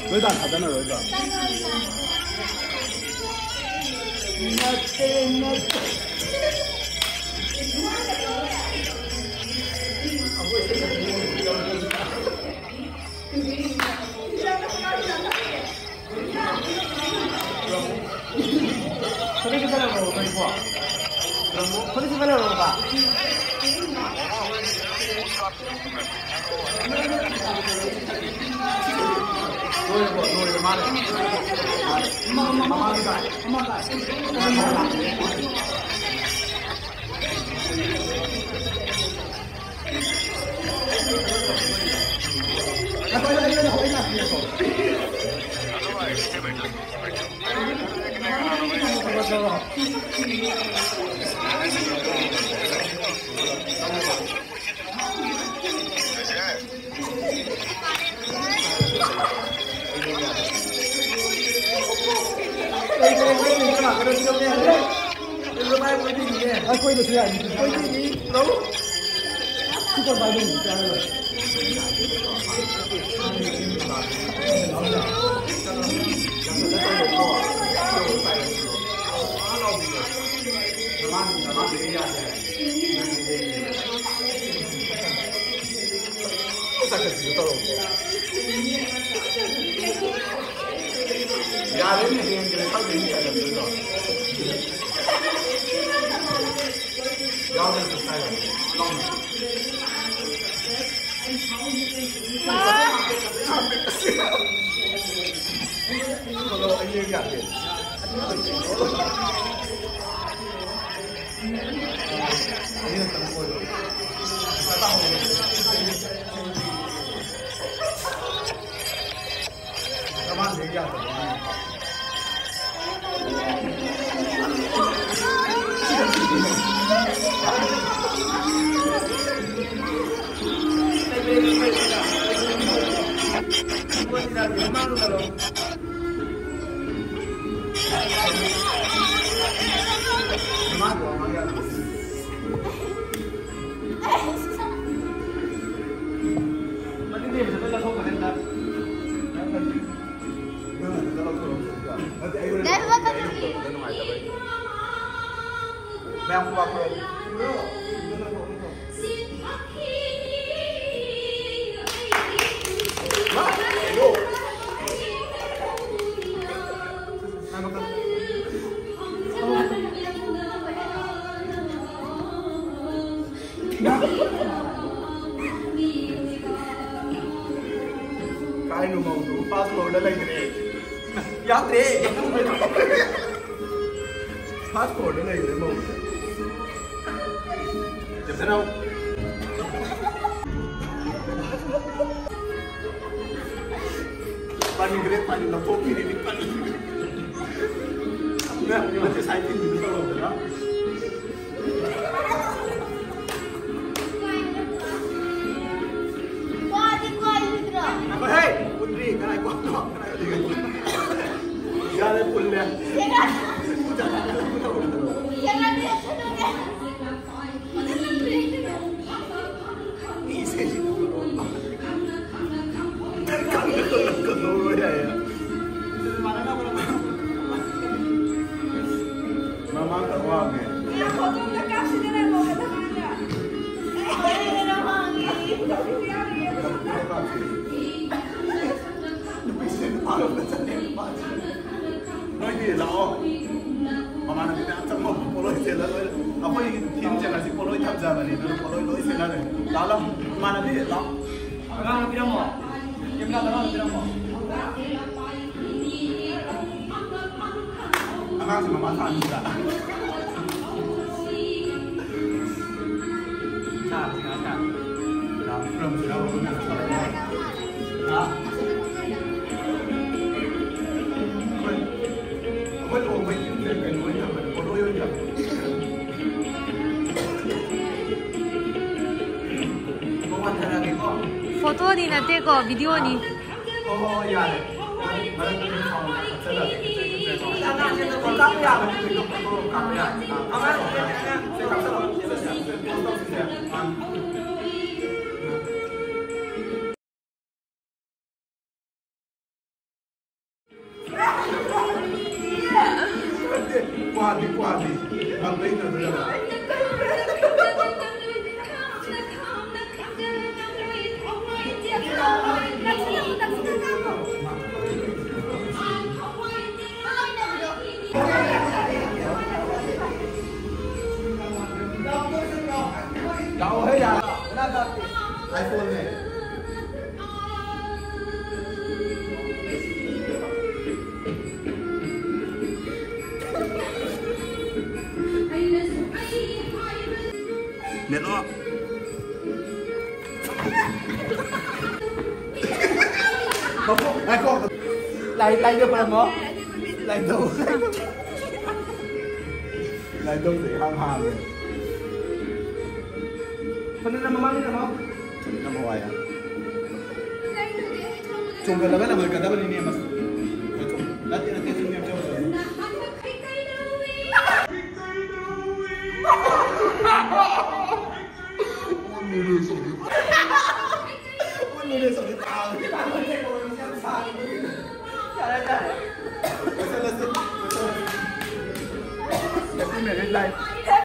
로이도 안 가잖아, 로이도. 소리 좀 빨리 먹어, 소리 좋아. 소리 좀 빨리 먹어봐. 노래 말해. 엄마 가. कोई तो सुना नहीं कोई नहीं लो सुपर बाइक नहीं चल रहा यार ये नहीं है सब नहीं चल रहा यार ये सही है लॉन्ग चलो ये क्या है ये तो कोई पता हो सामान ले गया था मैं हूँ बाप काय mau tu pasport dah lagi ni, yang ni, pasport dah lagi ni mau. Jom sana. Paling great paling laptop ini ni paling. Nah, ni macam saya ni juga lah. Hei, Putri, kan aku tak, kan aku tidak. Jangan punya. Jangan dia sudah. Ini sih itu. Kan itu kedua ya. Mana nak boleh? Mama terwang. Ya, foto tak kasih dia nak boleh tak ada. Eh, nak wangi. nói gì rõ mà nó bị đã trong một polo xe là nó có thiên chẳng là gì polo tham gia vào này nó polo lối xe là này đó là mà nó biết đó nó biết đâu mà em ra nó biết đâu mà anh đang xem mà ăn gì cả chả 그럼 제가 보면 mới đồ mới cái mới là mình có đôi nhỉ có hoàn thành là cái có 포토니 나 떼고 비디오니 có nhà này mà đang cái phòng sẽ là có các nhà mà mình có các nhà sẽ các sản phẩm sẽ qua đi bằng tính là được đâu hết à iPhone này Lihat lo. Ako. Lay được mà ngó. Lay đâu. Lay đâu để hàng hàng rồi. Phần này mà mang cái nào? Chúng ta mua à? Chúng ta là người cả đó bên này mà. Lát nữa cái chúng em cho rồi. 오늘의 소리 다. 잘했다. 됐어. 됐어. 됐어.